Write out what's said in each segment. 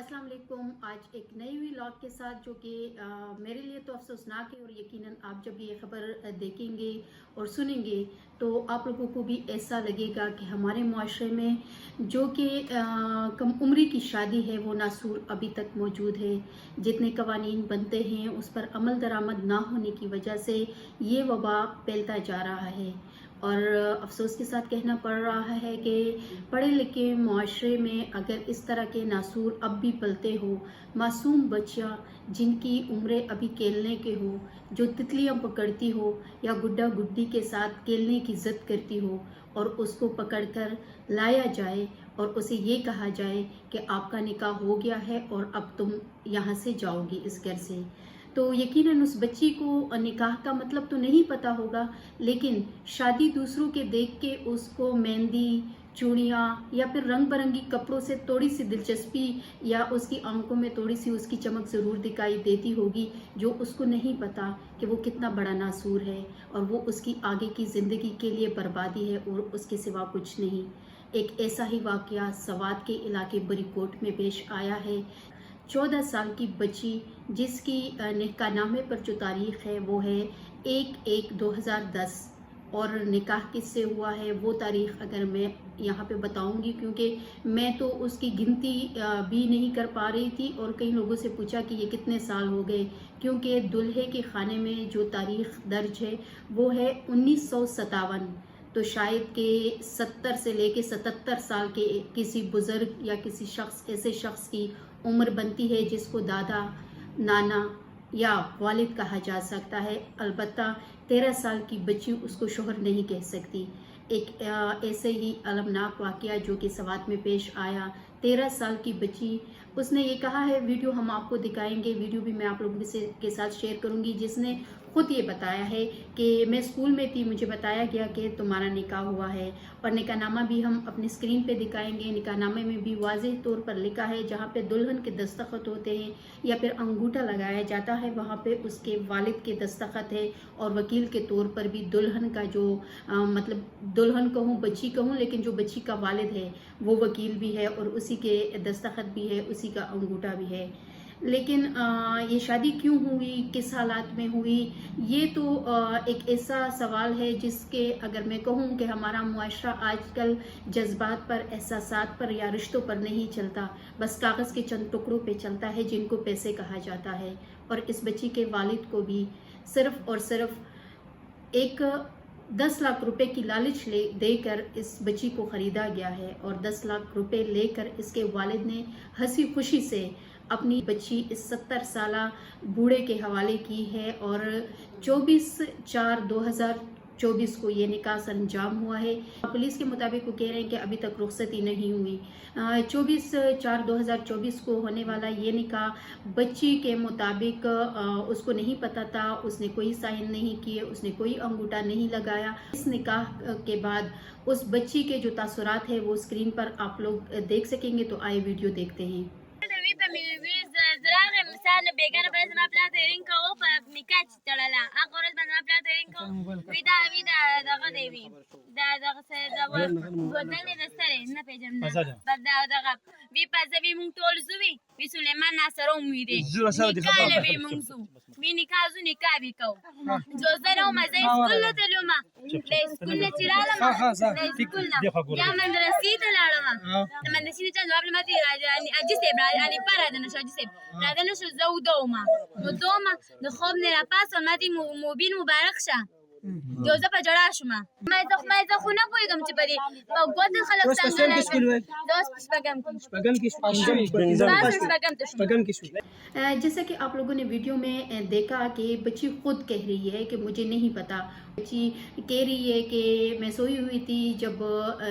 अस्सलाम वालेकुम। आज एक नई व्लॉग के साथ जो कि मेरे लिए तो अफसोसनाक है और यकीनन आप जब ये खबर देखेंगे और सुनेंगे तो आप लोगों को भी ऐसा लगेगा कि हमारे मुआशरे में जो कि कम उम्री की शादी है वो नासूर अभी तक मौजूद है। जितने कवानीन बनते हैं उस पर अमल दरामद ना होने की वजह से ये वबा फैलता जा रहा है और अफसोस के साथ कहना पड़ रहा है कि पढ़े लिखे मुआशरे में अगर इस तरह के नासूर अब भी पलते हो, मासूम बच्चियाँ जिनकी उम्रें अभी खेलने के हो, जो तितलियाँ पकड़ती हो या गुड्डा गुड्डी के साथ खेलने की जिद करती हो और उसको पकड़कर लाया जाए और उसे ये कहा जाए कि आपका निकाह हो गया है और अब तुम यहाँ से जाओगी इस घर से, तो यकीनन उस बच्ची को निकाह का मतलब तो नहीं पता होगा, लेकिन शादी दूसरों के देख के उसको मेहंदी, चूड़ियाँ या फिर रंग बिरंगी कपड़ों से थोड़ी सी दिलचस्पी या उसकी आंखों में थोड़ी सी उसकी चमक ज़रूर दिखाई देती होगी, जो उसको नहीं पता कि वो कितना बड़ा नासूर है और वो उसकी आगे की ज़िंदगी के लिए बर्बादी है और उसके सिवा कुछ नहीं। एक ऐसा ही वाक़या सवात के इलाके बरीकोट में पेश आया है। 14 साल की बच्ची जिसकी निकाहनामे पर जो तारीख है वो है 1/1/2010 और निकाह किससे हुआ है वो तारीख अगर मैं यहाँ पे बताऊंगी, क्योंकि मैं तो उसकी गिनती भी नहीं कर पा रही थी और कई लोगों से पूछा कि ये कितने साल हो गए, क्योंकि दुल्हे के खाने में जो तारीख दर्ज है वो है 1957। तो शायद के 70 से लेके 77 साल के किसी बुजुर्ग या किसी शख्स, ऐसे शख्स की उम्र बनती है जिसको दादा, नाना या वालिद कहा जा सकता है। अलबत्ता 13 साल की बच्ची उसको शोहर नहीं कह सकती। एक ऐसे ही अलमनाक वाक़या जो कि सवात में पेश आया। 13 साल की बच्ची, उसने ये कहा है, वीडियो हम आपको दिखाएंगे, वीडियो भी मैं आप लोगों के साथ शेयर करूंगी, जिसने खुद ये बताया है कि मैं स्कूल में थी, मुझे बताया गया कि तुम्हारा निकाह हुआ है और निकाहनामा भी हम अपनी स्क्रीन पे दिखाएंगे। निकाहनामे में भी वाज़ेह तौर पर लिखा है, जहाँ पे दुल्हन के दस्तखत होते हैं या फिर अंगूठा लगाया जाता है वहाँ पे उसके वालिद के दस्तखत है और वकील के तौर पर भी दुल्हन का जो मतलब दुल्हन कहूँ, बच्ची कहूँ, लेकिन जो बच्ची का वालिद है वो वकील भी है और उसी के दस्तखत भी है, उसी का अंगूठा भी है। लेकिन ये शादी क्यों हुई, किस हालात में हुई, ये तो एक ऐसा सवाल है जिसके अगर मैं कहूँ कि हमारा मुआशरा आजकल जज्बात पर, एहसासात पर या रिश्तों पर नहीं चलता, बस कागज़ के चंद टुकड़ों पे चलता है जिनको पैसे कहा जाता है। और इस बच्ची के वालिद को भी सिर्फ और सिर्फ एक 10 लाख रुपए की लालच देकर इस बच्ची को ख़रीदा गया है और 10 लाख रुपए लेकर इसके वालिद ने हंसी खुशी से अपनी बच्ची इस 70 साला बूढ़े के हवाले की है और 24/4/2024 को ये निकाह सरंजाम हुआ है। पुलिस के मुताबिक वो कह रहे हैं कि अभी तक रुखसती नहीं हुई। 24/4/2024 को होने वाला ये निकाह बच्ची के मुताबिक उसको नहीं पता था, उसने कोई साइन नहीं किए, उसने कोई अंगूठा नहीं लगाया। इस निकाह के बाद उस बच्ची के जो तासुरात है वो स्क्रीन पर आप लोग देख सकेंगे, तो आए वीडियो देखते हैं। مثال بیگانه باید ما پلا ترین کو په نکاح چړلا هغه ورځ باندې ما پلا ترین کو ودا دغه دی دغه سره د بدل د سره نه پیژنم بعد دغه وی پزوی مونږ ټول زوی وی سليمان ناصر امیده نکاح وی مونږ زو وی نکاح زو نکاح وی کو جو زره مزه سکول ته لوما د سکول نه چړاله ما د سکول نه یا مدرسې ته لاړم مدرسې ته جواب لمتي اجي سیب علي پاره د نشو اجي سیب راځه نشو زو دوما نو دوما د خوب نه را پاس ماتي موبین مبارک شه جوزه په جړا شوم ما زه خو نه پوهېږم چې په دې په ګوت خلک څنګه دوست شپږم کې जैसा कि आप लोगों ने वीडियो में देखा कि बच्ची खुद कह रही है कि मुझे नहीं पता। बच्ची कह रही है कि मैं सोई हुई थी जब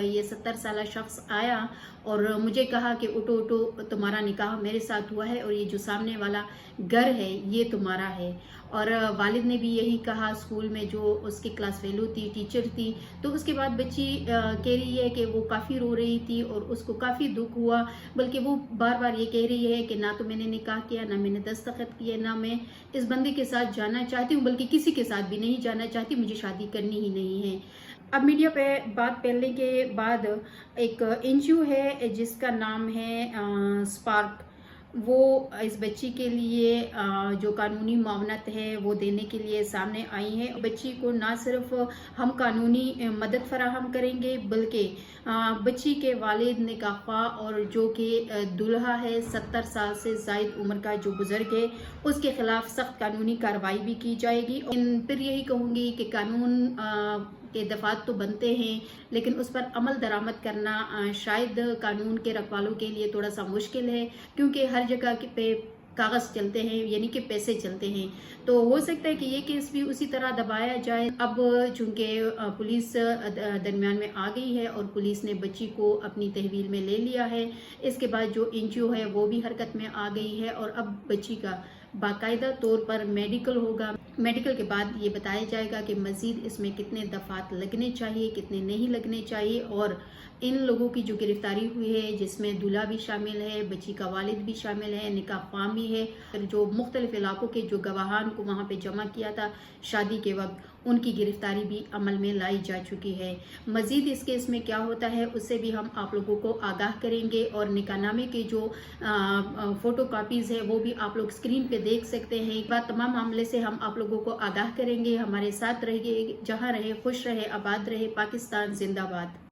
ये 70 साल शख्स आया और मुझे कहा कि उठो उठो तुम्हारा निकाह मेरे साथ हुआ है और ये जो सामने वाला घर है ये तुम्हारा है। और वालिद ने भी यही कहा, स्कूल में जो उसकी क्लास फेलो थी, टीचर थी। तो उसके बाद बच्ची कह रही है कि वो काफ़ी रो रही थी और उसको काफ़ी दुख हुआ, बल्कि वो बार बार ये कह रही है कि ना तो मैंने निकाह किया, ना मैंने दस्तखत किए, ना मैं इस बंदे के साथ जाना चाहती हूँ, बल्कि किसी के साथ भी नहीं जाना चाहती, मुझे शादी करनी ही नहीं है। अब मीडिया पे बात फैलने के बाद एक NGO है जिसका नाम है स्पार्क, وہ اس بچی کے لیے جو قانونی معاونت ہے وہ دینے کے لیے سامنے آئی ہیں. بچی کو نہ صرف ہم قانونی مدد فراہم کریں گے بلکہ بچی کے والد نکاح خواہ اور جو کہ دلہا ہے 70 سال سے زائد عمر کا جو بزرگ ہے اس کے خلاف سخت قانونی کارروائی بھی کی جائے گی. پھر یہی کہوں گی کہ قانون کے دفعات تو بنتے ہیں لیکن اس پر عمل درآمد کرنا شاید قانون کے رکھوالوں کے لیے تھوڑا سا مشکل ہے کیونکہ ہر جگہ پہ کاغذ چلتے ہیں یعنی کہ پیسے چلتے ہیں. تو ہو سکتا ہے کہ یہ کیس بھی اسی طرح دبایا جائے. اب چونکہ پولیس درمیان میں آ گئی ہے اور پولیس نے بچی کو اپنی تحویل میں لے لیا ہے. اس کے بعد جو NGO ہے وہ بھی حرکت میں آ گئی ہے اور اب بچی کا باقاعدہ طور پر میڈیکل ہوگا. میڈیکل کے بعد یہ بتایا جائے گا کہ مزید اس میں کتنے دفعات لگنے چاہیے کتنے نہیں لگنے چاہیے. اور ان لوگوں کی جو گرفتاری ہوئی ہے جس میں دلہا بھی شامل ہے بچی کا والد بھی شامل ہے نکاح خواہ بھی ہے جو مختلف علاقوں کے جو گواہان کو وہاں پہ جمع کیا تھا شادی کے وقت ان کی گرفتاری بھی عمل میں لائی جا چکی ہے. مزید اس کیس میں کیا ہوتا ہے اس سے بھی ہم آپ لوگوں کو آگاہ کریں گے اور نکاح نامے کے جو فوٹو کاپیز ہے وہ بھی آپ لوگ اسکرین پہ دیکھ سکتے ہیں. بات تمام معاملے سے ہم آپ لوگوں کو آگاہ کریں گے. ہمارے ساتھ رہیے جہاں رہے خوش رہے آباد رہے. پاکستان زندہ باد.